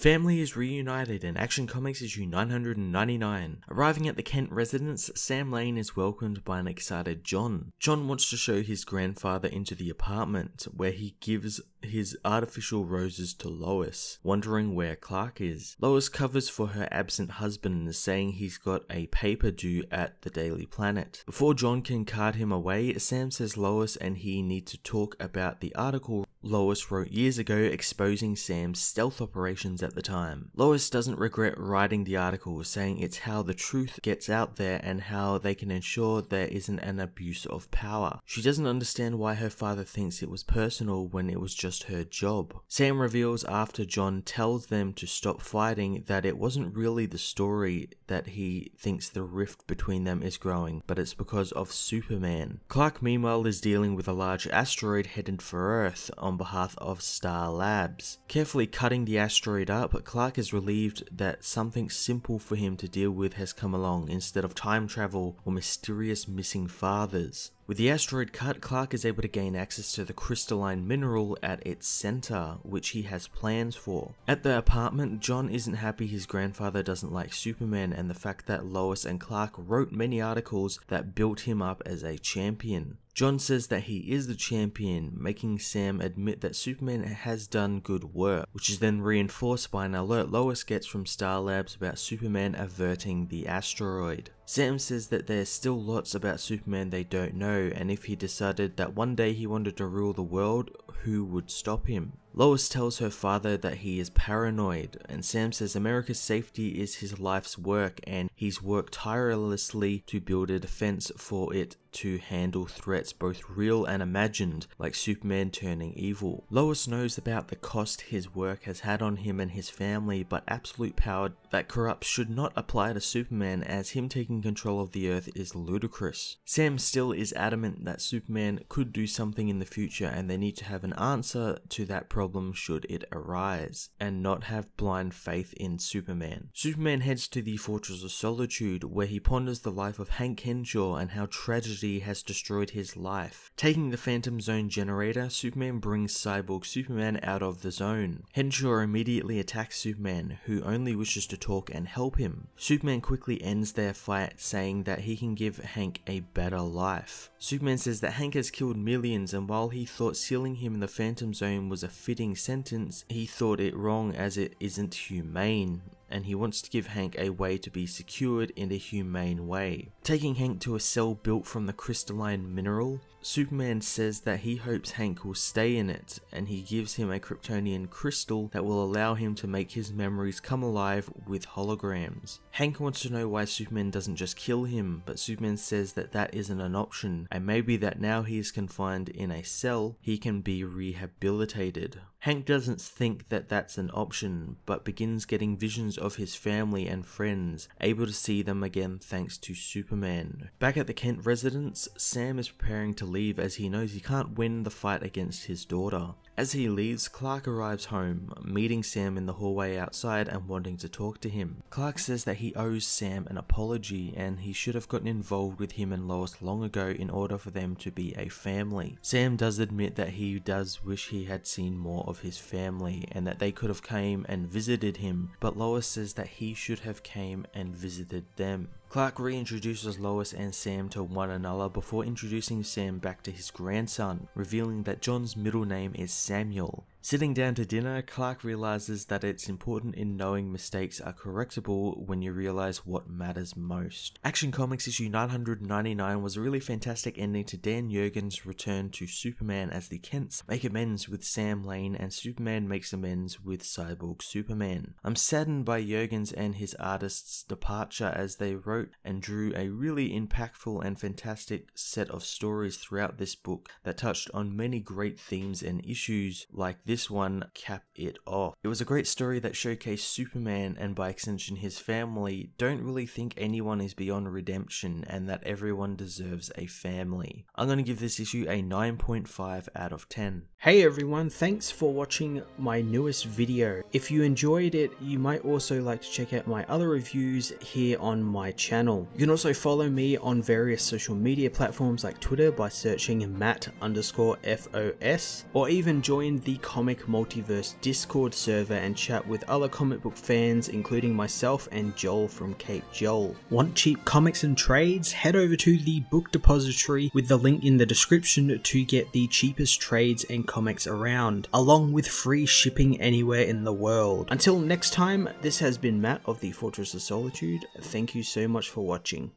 Family is reunited in Action Comics issue 999. Arriving at the Kent residence, Sam Lane is welcomed by an excited John. John wants to show his grandfather into the apartment, where he gives his artificial roses to Lois, wondering where Clark is. Lois covers for her absent husband, saying he's got a paper due at the Daily Planet. Before John can cart him away, Sam says Lois and he need to talk about the article Lois wrote years ago exposing Sam's stealth operations at the time. Lois doesn't regret writing the article, saying it's how the truth gets out there and how they can ensure there isn't an abuse of power. She doesn't understand why her father thinks it was personal when it was just her job. Sam reveals after John tells them to stop fighting that it wasn't really the story that he thinks the rift between them is growing, but it's because of Superman. Clark meanwhile is dealing with a large asteroid headed for Earth on behalf of Star Labs. Carefully cutting the asteroid up, Clark is relieved that something simple for him to deal with has come along instead of time travel or mysterious missing fathers. With the asteroid cut, Clark is able to gain access to the crystalline mineral at its center, which he has plans for. At the apartment, John isn't happy his grandfather doesn't like Superman and the fact that Lois and Clark wrote many articles that built him up as a champion. John says that he is the champion, making Sam admit that Superman has done good work, which is then reinforced by an alert Lois gets from Star Labs about Superman averting the asteroid. Sam says that there's still lots about Superman they don't know, and if he decided that one day he wanted to rule the world, who would stop him? Lois tells her father that he is paranoid, and Sam says America's safety is his life's work and he's worked tirelessly to build a defense for it to handle threats both real and imagined, like Superman turning evil. Lois knows about the cost his work has had on him and his family, but absolute power that corrupts should not apply to Superman, as him taking control of the Earth is ludicrous. Sam still is adamant that Superman could do something in the future and they need to have an answer to that problem should it arise, and not have blind faith in Superman. Superman heads to the Fortress of Solitude, where he ponders the life of Hank Henshaw and how tragedy has destroyed his life. Taking the Phantom Zone generator, Superman brings Cyborg Superman out of the zone. Henshaw immediately attacks Superman, who only wishes to talk and help him. Superman quickly ends their fight, saying that he can give Hank a better life. Superman says that Hank has killed millions, and while he thought sealing him in the Phantom Zone was a fitting sentence, he thought it wrong as it isn't humane, and he wants to give Hank a way to be secured in a humane way. Taking Hank to a cell built from the crystalline mineral, Superman says that he hopes Hank will stay in it, and he gives him a Kryptonian crystal that will allow him to make his memories come alive with holograms. Hank wants to know why Superman doesn't just kill him, but Superman says that that isn't an option, and maybe that now he is confined in a cell, he can be rehabilitated. Hank doesn't think that that's an option, but begins getting visions of his family and friends, able to see them again thanks to Superman. Back at the Kent residence, Sam is preparing to leave as he knows he can't win the fight against his daughter. As he leaves, Clark arrives home, meeting Sam in the hallway outside and wanting to talk to him. Clark says that he owes Sam an apology and he should have gotten involved with him and Lois long ago in order for them to be a family. Sam does admit that he does wish he had seen more of his family and that they could have came and visited him, but Lois says that he should have came and visited them. Clark reintroduces Lois and Sam to one another before introducing Sam back to his grandson, revealing that John's middle name is Samuel. Sitting down to dinner, Clark realizes that it's important in knowing mistakes are correctable when you realize what matters most. Action Comics issue 999 was a really fantastic ending to Dan Jurgens' return to Superman as the Kents make amends with Sam Lane and Superman makes amends with Cyborg Superman. I'm saddened by Jurgens and his artists' departure, as they wrote and drew a really impactful and fantastic set of stories throughout this book that touched on many great themes and issues, like this one cap it off. It was a great story that showcased Superman, and by extension his family, don't really think anyone is beyond redemption and that everyone deserves a family. I'm going to give this issue a 9.5 out of 10. Hey everyone, thanks for watching my newest video. If you enjoyed it, you might also like to check out my other reviews here on my channel. You can also follow me on various social media platforms like Twitter by searching Matt_FOS, or even join the Comic Multiverse Discord server and chat with other comic book fans, including myself and Joel from Cape Joel. Want cheap comics and trades? Head over to the book depository with the link in the description to get the cheapest trades and comics around, along with free shipping anywhere in the world. Until next time, this has been Matt of the Fortress of Solitude. Thank you so much for watching.